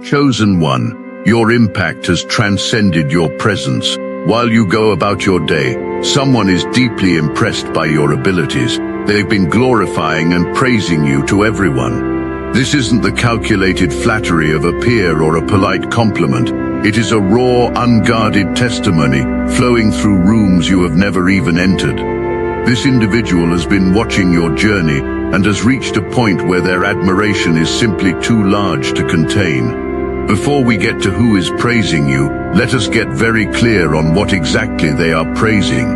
Chosen one, your impact has transcended your presence. While you go about your day, someone is deeply impressed by your abilities. They've been glorifying and praising you to everyone. This isn't the calculated flattery of a peer or a polite compliment. It is a raw, unguarded testimony flowing through rooms you have never even entered. This individual has been watching your journey and has reached a point where their admiration is simply too large to contain. Before we get to who is praising you, let us get very clear on what exactly they are praising.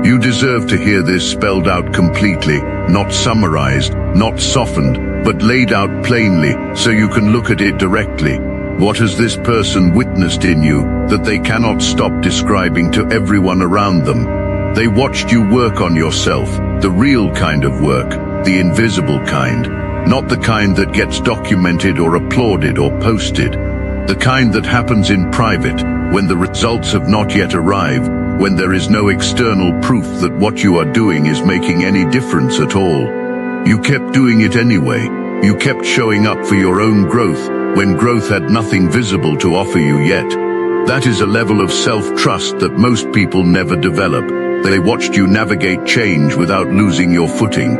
You deserve to hear this spelled out completely, not summarized, not softened, but laid out plainly so you can look at it directly. What has this person witnessed in you that they cannot stop describing to everyone around them? They watched you work on yourself, the real kind of work, the invisible kind, not the kind that gets documented or applauded or posted. The kind that happens in private, when the results have not yet arrived, when there is no external proof that what you are doing is making any difference at all. You kept doing it anyway. You kept showing up for your own growth, when growth had nothing visible to offer you yet. That is a level of self-trust that most people never develop. They watched you navigate change without losing your footing.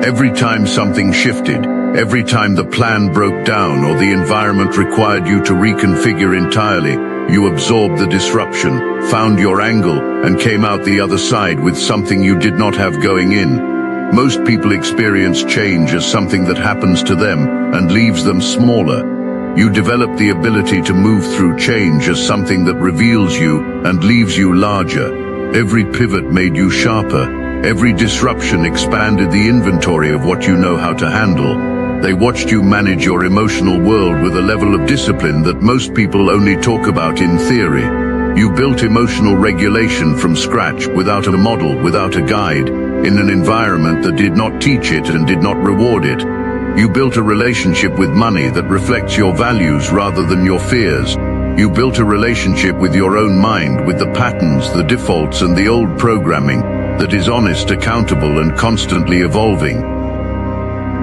Every time something shifted, every time the plan broke down or the environment required you to reconfigure entirely, you absorbed the disruption, found your angle, and came out the other side with something you did not have going in. Most people experience change as something that happens to them and leaves them smaller. You develop the ability to move through change as something that reveals you and leaves you larger. Every pivot made you sharper. Every disruption expanded the inventory of what you know how to handle. They watched you manage your emotional world with a level of discipline that most people only talk about in theory. You built emotional regulation from scratch, without a model, without a guide, in an environment that did not teach it and did not reward it. You built a relationship with money that reflects your values rather than your fears. You built a relationship with your own mind, with the patterns, the defaults, and the old programming that is honest, accountable, and constantly evolving.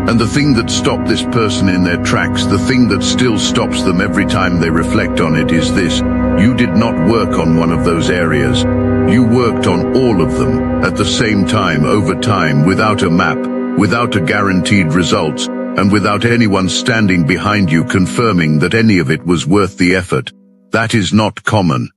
And the thing that stopped this person in their tracks, the thing that still stops them every time they reflect on it, is this: you did not work on one of those areas. You worked on all of them, at the same time, over time, without a map, without a guaranteed results, and without anyone standing behind you confirming that any of it was worth the effort. That is not common.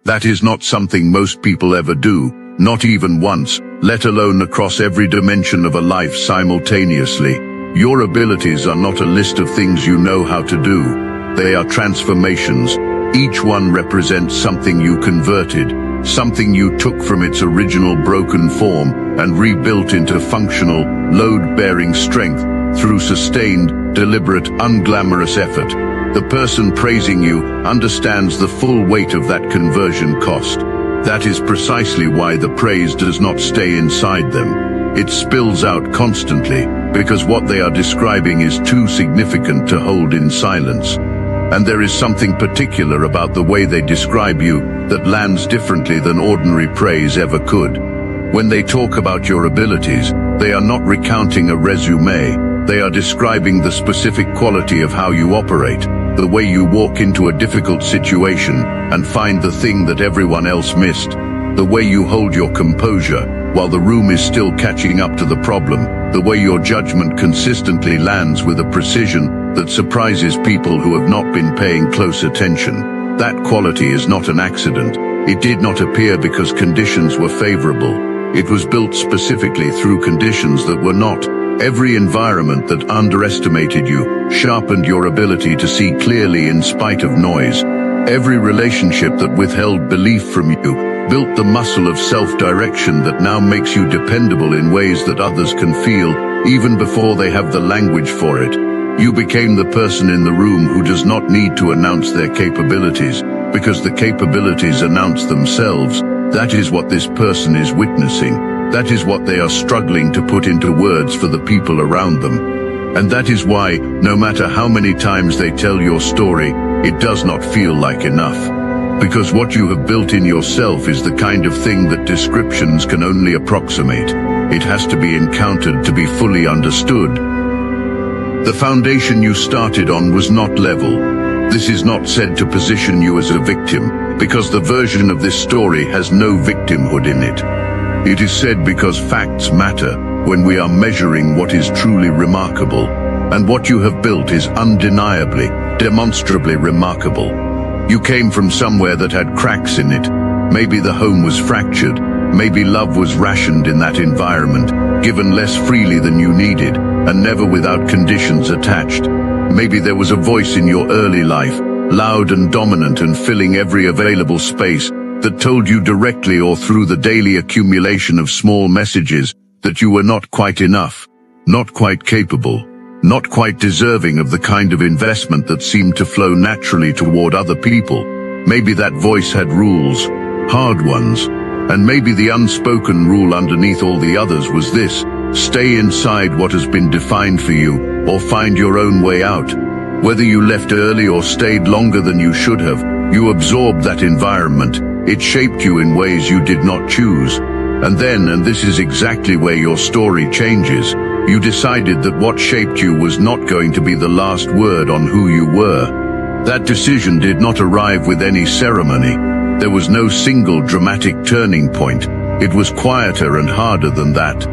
That is not something most people ever do, not even once, let alone across every dimension of a life simultaneously. Your abilities are not a list of things you know how to do. They are transformations. Each one represents something you converted, something you took from its original broken form and rebuilt into functional, load-bearing strength through sustained, deliberate, unglamorous effort. The person praising you understands the full weight of that conversion cost. That is precisely why the praise does not stay inside them. It spills out constantly, because what they are describing is too significant to hold in silence. And there is something particular about the way they describe you that lands differently than ordinary praise ever could. When they talk about your abilities, they are not recounting a resume. They are describing the specific quality of how you operate, the way you walk into a difficult situation and find the thing that everyone else missed, the way you hold your composure while the room is still catching up to the problem, the way your judgment consistently lands with a precision that surprises people who have not been paying close attention. That quality is not an accident. It did not appear because conditions were favorable. It was built specifically through conditions that were not. Every environment that underestimated you sharpened your ability to see clearly in spite of noise. Every relationship that withheld belief from you built the muscle of self-direction that now makes you dependable in ways that others can feel, even before they have the language for it. You became the person in the room who does not need to announce their capabilities, because the capabilities announce themselves. That is what this person is witnessing. That is what they are struggling to put into words for the people around them. And that is why, no matter how many times they tell your story, it does not feel like enough. Because what you have built in yourself is the kind of thing that descriptions can only approximate. It has to be encountered to be fully understood. The foundation you started on was not level. This is not said to position you as a victim, because the version of this story has no victimhood in it. It is said because facts matter when we are measuring what is truly remarkable, and what you have built is undeniably, demonstrably remarkable. You came from somewhere that had cracks in it. Maybe the home was fractured, maybe love was rationed in that environment, given less freely than you needed, and never without conditions attached. Maybe there was a voice in your early life, loud and dominant and filling every available space, that told you directly or through the daily accumulation of small messages that you were not quite enough, not quite capable, not quite deserving of the kind of investment that seemed to flow naturally toward other people. Maybe that voice had rules, hard ones, and maybe the unspoken rule underneath all the others was this: stay inside what has been defined for you, or find your own way out. Whether you left early or stayed longer than you should have, you absorbed that environment. It shaped you in ways you did not choose. And then, and this is exactly where your story changes, you decided that what shaped you was not going to be the last word on who you were. That decision did not arrive with any ceremony. There was no single dramatic turning point. It was quieter and harder than that.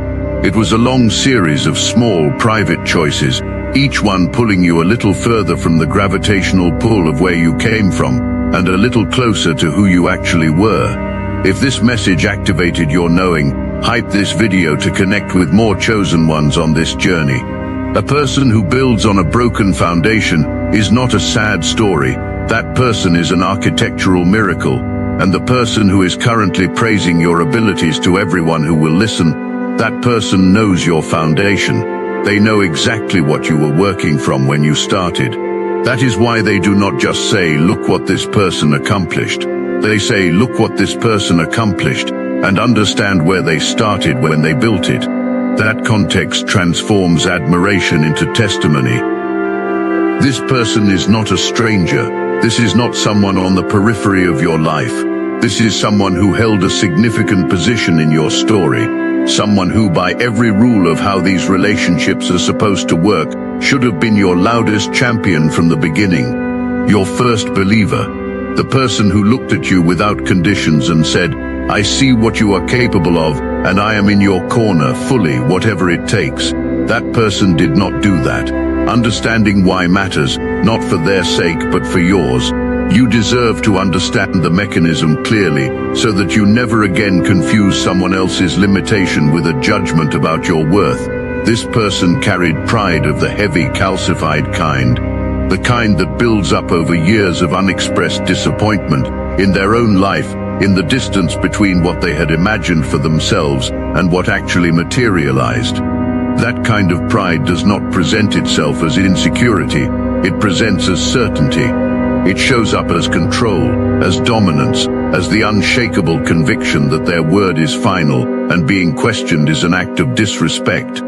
It was a long series of small, private choices, each one pulling you a little further from the gravitational pull of where you came from, and a little closer to who you actually were. If this message activated your knowing, hype this video to connect with more chosen ones on this journey. A person who builds on a broken foundation is not a sad story. That person is an architectural miracle. And the person who is currently praising your abilities to everyone who will listen, that person knows your foundation. They know exactly what you were working from when you started. That is why they do not just say, look what this person accomplished. They say, look what this person accomplished, and understand where they started when they built it. That context transforms admiration into testimony. This person is not a stranger. This is not someone on the periphery of your life. This is someone who held a significant position in your story. Someone who, by every rule of how these relationships are supposed to work, should have been your loudest champion from the beginning. Your first believer. The person who looked at you without conditions and said, I see what you are capable of, and I am in your corner fully, whatever it takes. That person did not do that. Understanding why matters, not for their sake but for yours. You deserve to understand the mechanism clearly, so that you never again confuse someone else's limitation with a judgment about your worth. This person carried pride of the heavy, calcified kind. The kind that builds up over years of unexpressed disappointment in their own life, in the distance between what they had imagined for themselves and what actually materialized. That kind of pride does not present itself as insecurity, it presents as certainty. It shows up as control, as dominance, as the unshakable conviction that their word is final and being questioned is an act of disrespect.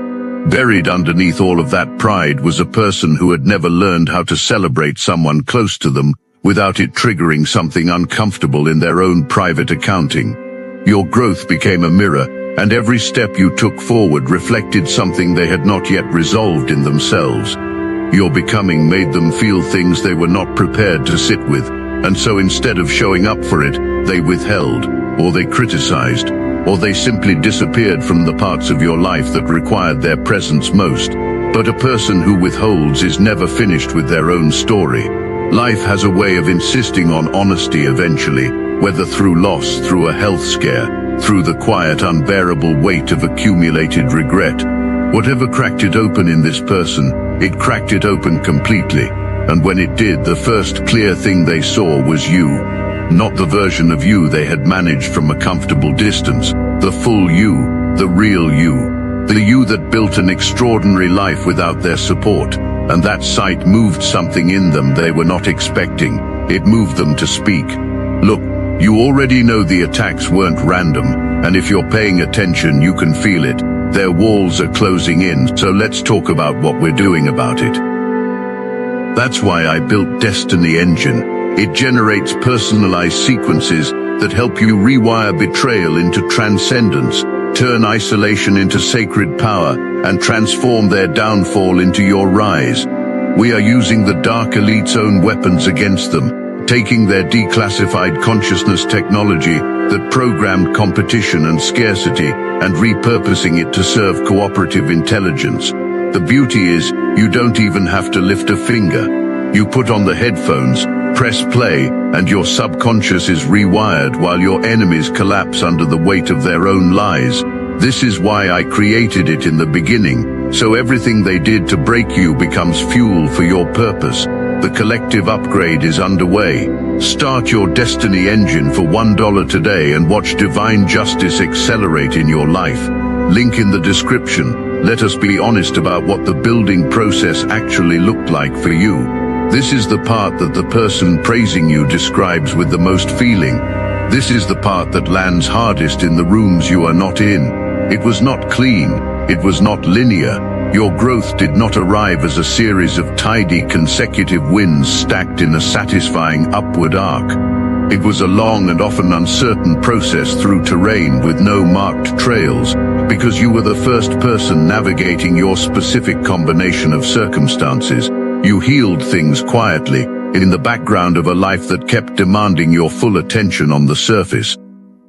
Buried underneath all of that pride was a person who had never learned how to celebrate someone close to them without it triggering something uncomfortable in their own private accounting. Your growth became a mirror, and every step you took forward reflected something they had not yet resolved in themselves. Your becoming made them feel things they were not prepared to sit with, and so instead of showing up for it, they withheld, or they criticized, or they simply disappeared from the parts of your life that required their presence most. But a person who withholds is never finished with their own story. Life has a way of insisting on honesty eventually, whether through loss, through a health scare, through the quiet, unbearable weight of accumulated regret. Whatever cracked it open in this person, it cracked it open completely. And when it did, the first clear thing they saw was you. Not the version of you they had managed from a comfortable distance, the full you, the real you, the you that built an extraordinary life without their support. And that sight moved something in them they were not expecting. It moved them to speak. Look, you already know the attacks weren't random, and if you're paying attention you can feel it. Their walls are closing in, so let's talk about what we're doing about it. That's why I built Destiny Engine. It generates personalized sequences that help you rewire betrayal into transcendence, turn isolation into sacred power, and transform their downfall into your rise. We are using the dark elite's own weapons against them, taking their declassified consciousness technology that programmed competition and scarcity and repurposing it to serve cooperative intelligence. The beauty is, you don't even have to lift a finger. You put on the headphones, press play, and your subconscious is rewired while your enemies collapse under the weight of their own lies. This is why I created it in the beginning, so everything they did to break you becomes fuel for your purpose. The collective upgrade is underway. Start your destiny engine for $1 today and watch divine justice accelerate in your life. Link in the description. Let us be honest about what the building process actually looked like for you. This is the part that the person praising you describes with the most feeling. This is the part that lands hardest in the rooms you are not in. It was not clean. It was not linear. Your growth did not arrive as a series of tidy consecutive wins stacked in a satisfying upward arc. It was a long and often uncertain process through terrain with no marked trails, because you were the first person navigating your specific combination of circumstances. You healed things quietly, in the background of a life that kept demanding your full attention on the surface.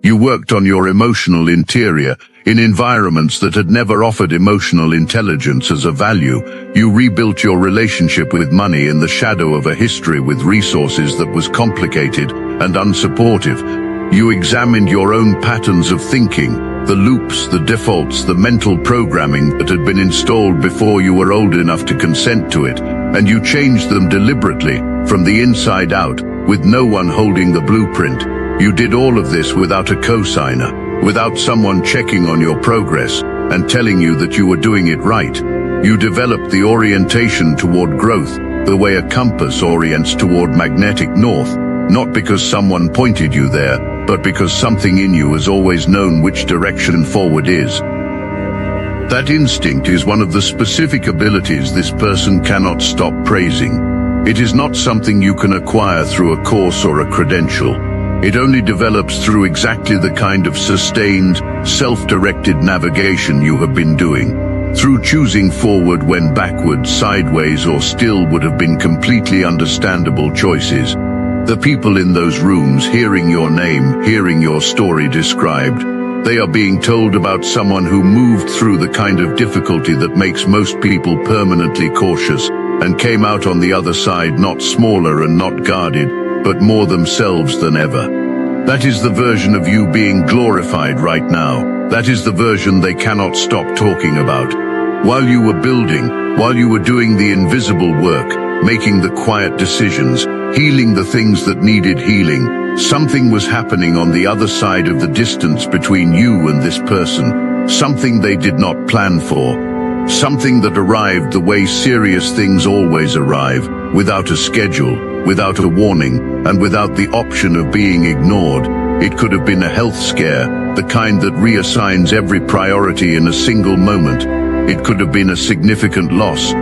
You worked on your emotional interior, in environments that had never offered emotional intelligence as a value. You rebuilt your relationship with money in the shadow of a history with resources that was complicated and unsupportive. You examined your own patterns of thinking, the loops, the defaults, the mental programming that had been installed before you were old enough to consent to it, and you changed them deliberately, from the inside out, with no one holding the blueprint. You did all of this without a cosigner, without someone checking on your progress and telling you that you were doing it right. You developed the orientation toward growth, the way a compass orients toward magnetic north, not because someone pointed you there, but because something in you has always known which direction forward is. That instinct is one of the specific abilities this person cannot stop praising. It is not something you can acquire through a course or a credential. It only develops through exactly the kind of sustained, self-directed navigation you have been doing. Through choosing forward when backward, sideways, or still would have been completely understandable choices. The people in those rooms hearing your name, hearing your story described, they are being told about someone who moved through the kind of difficulty that makes most people permanently cautious, and came out on the other side not smaller and not guarded, but more themselves than ever. That is the version of you being glorified right now. That is the version they cannot stop talking about. While you were building, while you were doing the invisible work, making the quiet decisions, healing the things that needed healing, something was happening on the other side of the distance between you and this person, something they did not plan for. Something that arrived the way serious things always arrive, without a schedule, without a warning, and without the option of being ignored. It could have been a health scare, the kind that reassigns every priority in a single moment. It could have been a significant loss.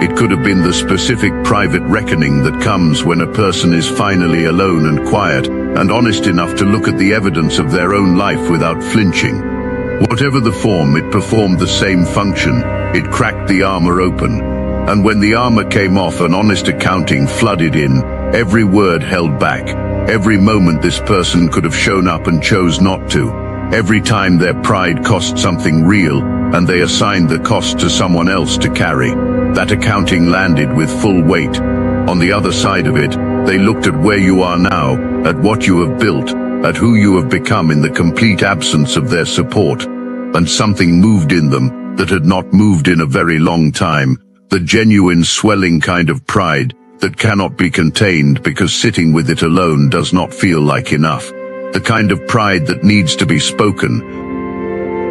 It could have been the specific private reckoning that comes when a person is finally alone and quiet, and honest enough to look at the evidence of their own life without flinching. Whatever the form, it performed the same function. It cracked the armor open. And when the armor came off and honest accounting flooded in, every word held back. Every moment this person could have shown up and chose not to. Every time their pride cost something real, and they assigned the cost to someone else to carry. That accounting landed with full weight. On the other side of it, they looked at where you are now, at what you have built, at who you have become in the complete absence of their support. And something moved in them that had not moved in a very long time. The genuine swelling kind of pride that cannot be contained because sitting with it alone does not feel like enough. The kind of pride that needs to be spoken.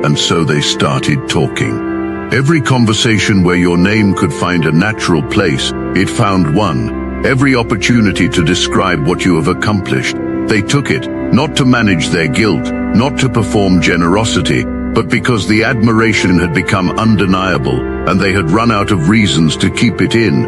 And so they started talking. Every conversation where your name could find a natural place, it found one. Every opportunity to describe what you have accomplished, they took it, not to manage their guilt, not to perform generosity, but because the admiration had become undeniable and they had run out of reasons to keep it in.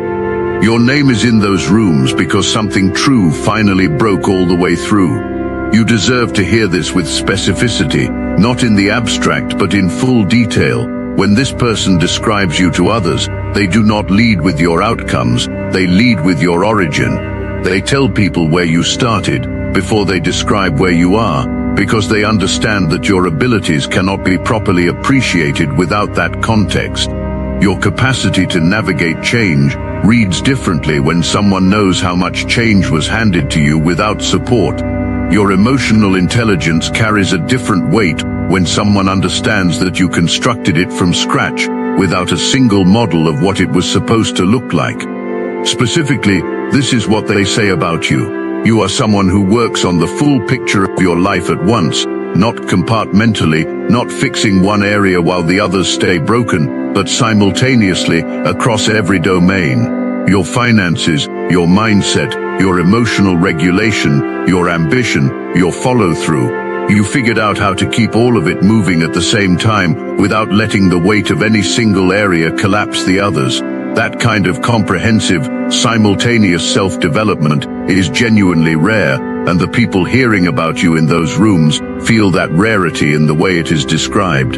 Your name is in those rooms because something true finally broke all the way through. You deserve to hear this with specificity, not in the abstract but in full detail. When this person describes you to others, they do not lead with your outcomes, they lead with your origin. They tell people where you started, before they describe where you are, because they understand that your abilities cannot be properly appreciated without that context. Your capacity to navigate change reads differently when someone knows how much change was handed to you without support. Your emotional intelligence carries a different weight when someone understands that you constructed it from scratch without a single model of what it was supposed to look like. Specifically, this is what they say about you. You are someone who works on the full picture of your life at once, not compartmentally, not fixing one area while the others stay broken, but simultaneously across every domain. Your finances, your mindset, your emotional regulation, your ambition, your follow-through. You figured out how to keep all of it moving at the same time without letting the weight of any single area collapse the others. That kind of comprehensive, simultaneous self-development is genuinely rare, and the people hearing about you in those rooms feel that rarity in the way it is described.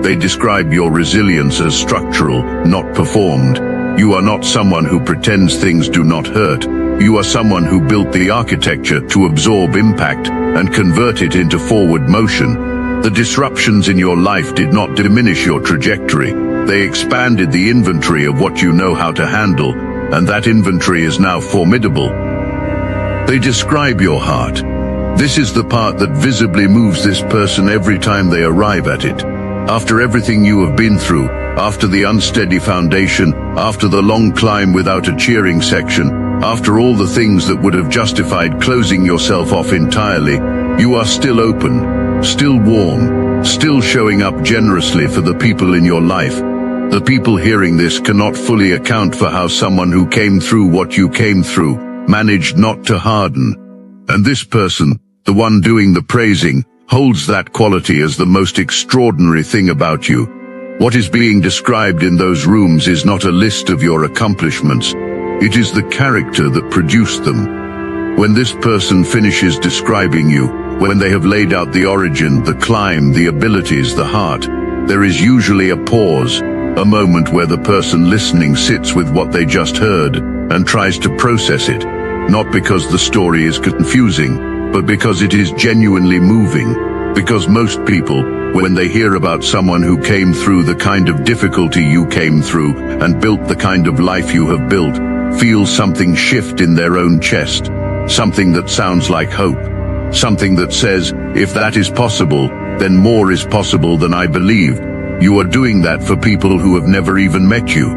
They describe your resilience as structural, not performed. You are not someone who pretends things do not hurt. You are someone who built the architecture to absorb impact and convert it into forward motion. The disruptions in your life did not diminish your trajectory. They expanded the inventory of what you know how to handle, and that inventory is now formidable. They describe your heart. This is the part that visibly moves this person every time they arrive at it. After everything you have been through, after the unsteady foundation, after the long climb without a cheering section, after all the things that would have justified closing yourself off entirely, you are still open, still warm, still showing up generously for the people in your life. The people hearing this cannot fully account for how someone who came through what you came through managed not to harden. And this person, the one doing the praising, holds that quality as the most extraordinary thing about you. What is being described in those rooms is not a list of your accomplishments. It is the character that produced them. When this person finishes describing you, when they have laid out the origin, the climb, the abilities, the heart, there is usually a pause, a moment where the person listening sits with what they just heard and tries to process it, not because the story is confusing, but because it is genuinely moving. Because most people, when they hear about someone who came through the kind of difficulty you came through and built the kind of life you have built, feel something shift in their own chest, something that sounds like hope, something that says, if that is possible, then more is possible than I believed. You are doing that for people who have never even met you.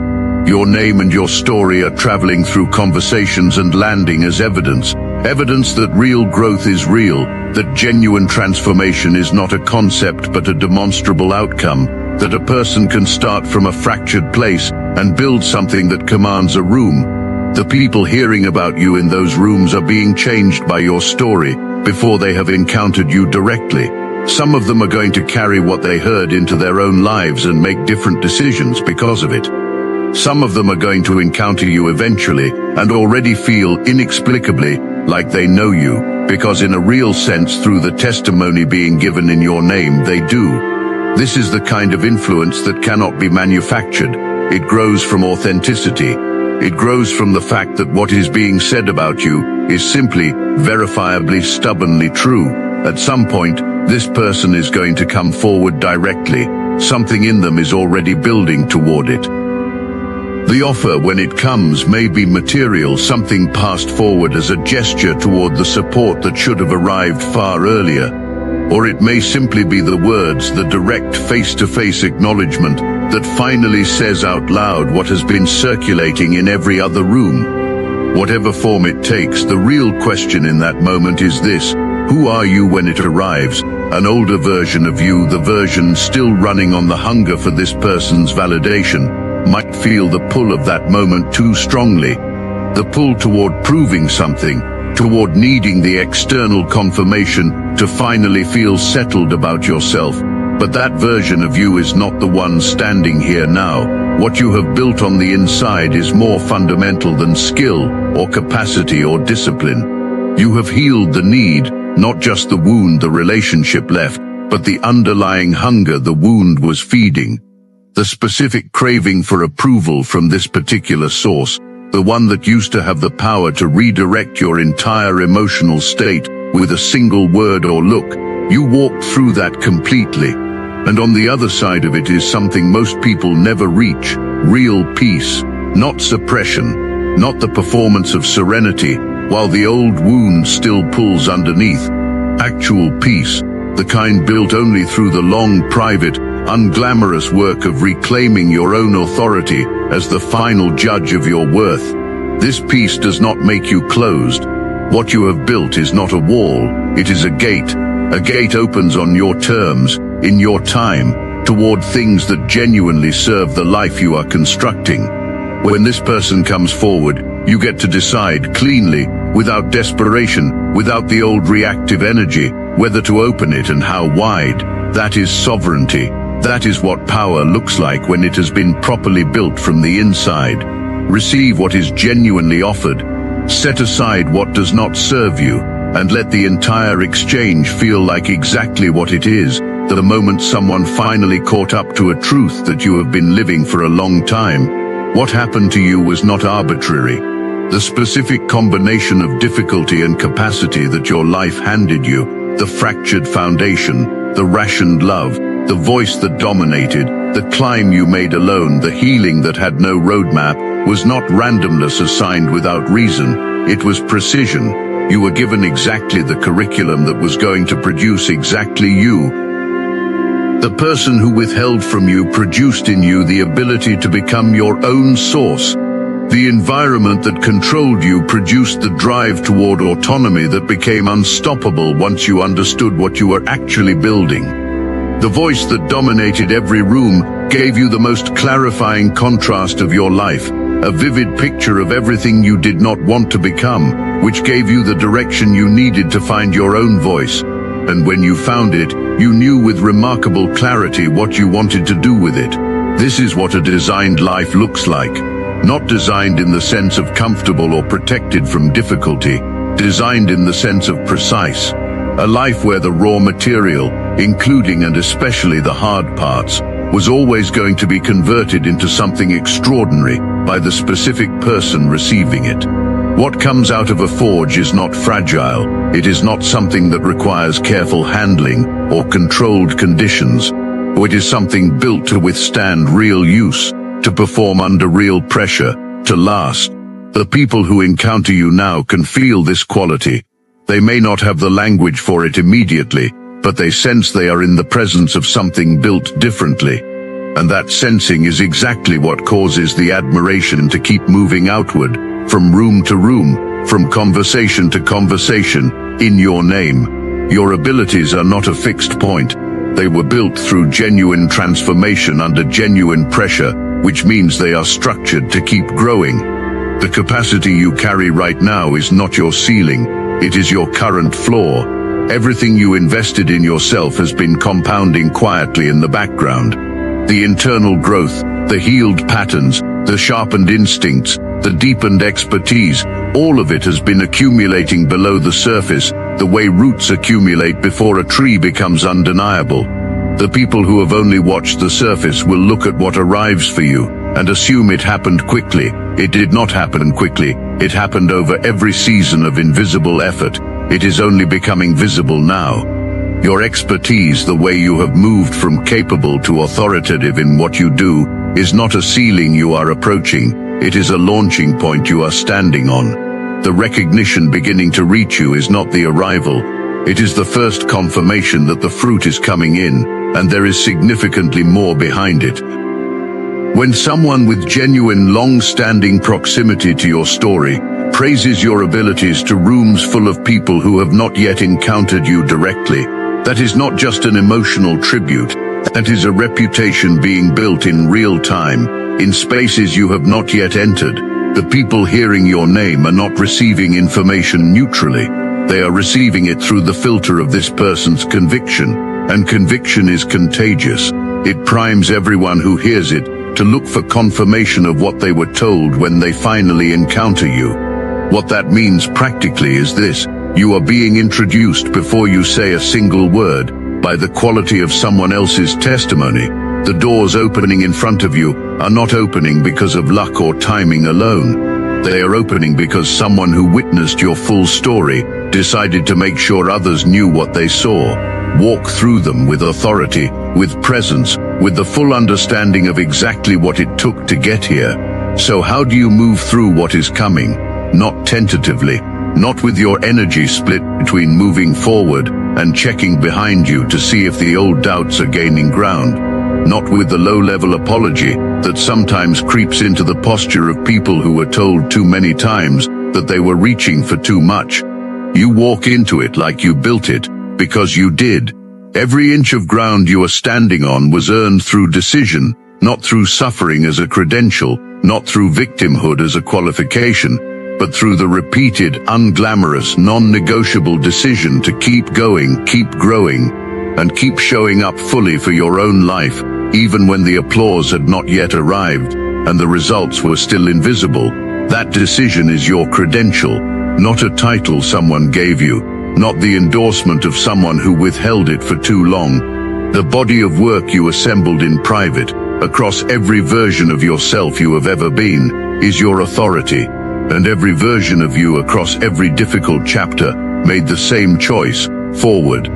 Your name and your story are traveling through conversations and landing as evidence that real growth is real, that genuine transformation is not a concept but a demonstrable outcome, that a person can start from a fractured place and build something that commands a room. The people hearing about you in those rooms are being changed by your story before they have encountered you directly. Some of them are going to carry what they heard into their own lives and make different decisions because of it. Some of them are going to encounter you eventually and already feel inexplicably like they know you, because in a real sense, through the testimony being given in your name, they do. This is the kind of influence that cannot be manufactured. It grows from authenticity. It grows from the fact that what is being said about you is simply, verifiably, stubbornly true. At some point, this person is going to come forward directly. Something in them is already building toward it. The offer, when it comes, may be material, something passed forward as a gesture toward the support that should have arrived far earlier. Or it may simply be the words, the direct face-to-face acknowledgement that finally says out loud what has been circulating in every other room. Whatever form it takes, the real question in that moment is this: who are you when it arrives? An older version of you, the version still running on the hunger for this person's validation, might feel the pull of that moment too strongly. The pull toward proving something, toward needing the external confirmation to finally feel settled about yourself. But that version of you is not the one standing here now. What you have built on the inside is more fundamental than skill or capacity or discipline. You have healed the need, not just the wound the relationship left, but the underlying hunger the wound was feeding. The specific craving for approval from this particular source, the one that used to have the power to redirect your entire emotional state with a single word or look, you walked through that completely. And on the other side of it is something most people never reach: real peace, not suppression, not the performance of serenity while the old wound still pulls underneath. Actual peace, the kind built only through the long, private, unglamorous work of reclaiming your own authority as the final judge of your worth. This peace does not make you closed. What you have built is not a wall, it is a gate. A gate opens on your terms, in your time, toward things that genuinely serve the life you are constructing. When this person comes forward, you get to decide cleanly, without desperation, without the old reactive energy, whether to open it and how wide. That is sovereignty. That is what power looks like when it has been properly built from the inside. Receive what is genuinely offered. Set aside what does not serve you, and let the entire exchange feel like exactly what it is, the moment someone finally caught up to a truth that you have been living for a long time. What happened to you was not arbitrary. The specific combination of difficulty and capacity that your life handed you, the fractured foundation, the rationed love, the voice that dominated, the climb you made alone, the healing that had no roadmap, was not randomness assigned without reason. It was precision. You were given exactly the curriculum that was going to produce exactly you. The person who withheld from you produced in you the ability to become your own source. The environment that controlled you produced the drive toward autonomy that became unstoppable once you understood what you were actually building. The voice that dominated every room gave you the most clarifying contrast of your life, a vivid picture of everything you did not want to become, which gave you the direction you needed to find your own voice. And when you found it, you knew with remarkable clarity what you wanted to do with it. This is what a designed life looks like. Not designed in the sense of comfortable or protected from difficulty, designed in the sense of precise. A life where the raw material, including and especially the hard parts, was always going to be converted into something extraordinary by the specific person receiving it. What comes out of a forge is not fragile. It is not something that requires careful handling or controlled conditions. It is something built to withstand real use, to perform under real pressure, to last. The people who encounter you now can feel this quality. They may not have the language for it immediately, but they sense they are in the presence of something built differently. And that sensing is exactly what causes the admiration to keep moving outward, from room to room, from conversation to conversation, in your name. Your abilities are not a fixed point. They were built through genuine transformation under genuine pressure, which means they are structured to keep growing. The capacity you carry right now is not your ceiling, it is your current floor. Everything you invested in yourself has been compounding quietly in the background. The internal growth, the healed patterns, the sharpened instincts, the deepened expertise, all of it has been accumulating below the surface, the way roots accumulate before a tree becomes undeniable. The people who have only watched the surface will look at what arrives for you and assume it happened quickly. It did not happen quickly. It happened over every season of invisible effort. It is only becoming visible now. Your expertise, the way you have moved from capable to authoritative in what you do, is not a ceiling you are approaching. It is a launching point you are standing on. The recognition beginning to reach you is not the arrival. It is the first confirmation that the fruit is coming in, and there is significantly more behind it. When someone with genuine, long-standing proximity to your story praises your abilities to rooms full of people who have not yet encountered you directly, that is not just an emotional tribute, that is a reputation being built in real time, in spaces you have not yet entered. The people hearing your name are not receiving information neutrally. They are receiving it through the filter of this person's conviction, and conviction is contagious. It primes everyone who hears it to look for confirmation of what they were told when they finally encounter you. What that means practically is this: you are being introduced before you say a single word, by the quality of someone else's testimony. The doors opening in front of you are not opening because of luck or timing alone. They are opening because someone who witnessed your full story decided to make sure others knew what they saw. Walk through them with authority, with presence, with the full understanding of exactly what it took to get here. So how do you move through what is coming? Not tentatively, not with your energy split between moving forward and checking behind you to see if the old doubts are gaining ground. Not with the low-level apology that sometimes creeps into the posture of people who were told too many times that they were reaching for too much. You walk into it like you built it, because you did. Every inch of ground you are standing on was earned through decision, not through suffering as a credential, not through victimhood as a qualification, but through the repeated, unglamorous, non-negotiable decision to keep going, keep growing, and keep showing up fully for your own life, even when the applause had not yet arrived, and the results were still invisible. That decision is your credential, not a title someone gave you, not the endorsement of someone who withheld it for too long. The body of work you assembled in private, across every version of yourself you have ever been, is your authority, and every version of you across every difficult chapter made the same choice: forward.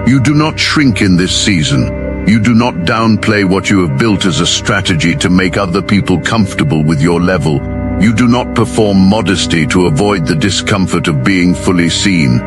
You do not shrink in this season. You do not downplay what you have built as a strategy to make other people comfortable with your level. You do not perform modesty to avoid the discomfort of being fully seen.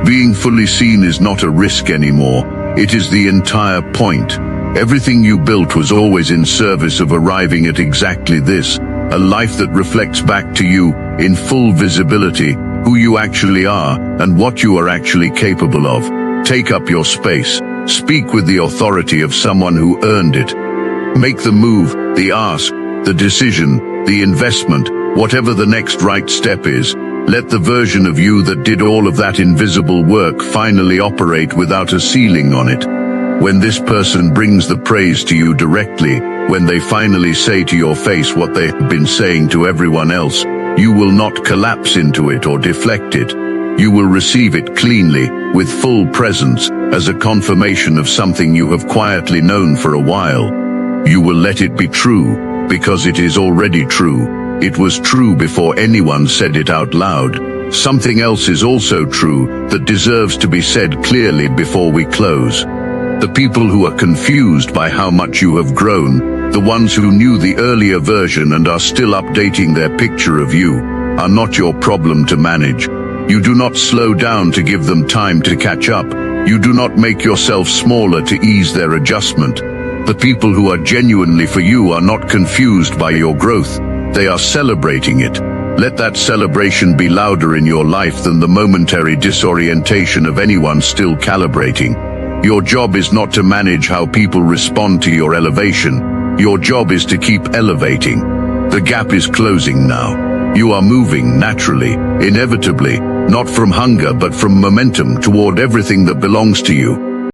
Being fully seen is not a risk anymore. It is the entire point. Everything you built was always in service of arriving at exactly this, a life that reflects back to you, in full visibility, who you actually are and what you are actually capable of. Take up your space. Speak with the authority of someone who earned it. Make the move, the ask, the decision, the investment, whatever the next right step is. Let the version of you that did all of that invisible work finally operate without a ceiling on it. When this person brings the praise to you directly, when they finally say to your face what they have been saying to everyone else, you will not collapse into it or deflect it. You will receive it cleanly, with full presence, as a confirmation of something you have quietly known for a while. You will let it be true, because it is already true. It was true before anyone said it out loud. Something else is also true that deserves to be said clearly before we close. The people who are confused by how much you have grown, the ones who knew the earlier version and are still updating their picture of you, are not your problem to manage. You do not slow down to give them time to catch up. You do not make yourself smaller to ease their adjustment. The people who are genuinely for you are not confused by your growth. They are celebrating it. Let that celebration be louder in your life than the momentary disorientation of anyone still calibrating. Your job is not to manage how people respond to your elevation. Your job is to keep elevating. The gap is closing now. You are moving naturally, inevitably, not from hunger but from momentum toward everything that belongs to you.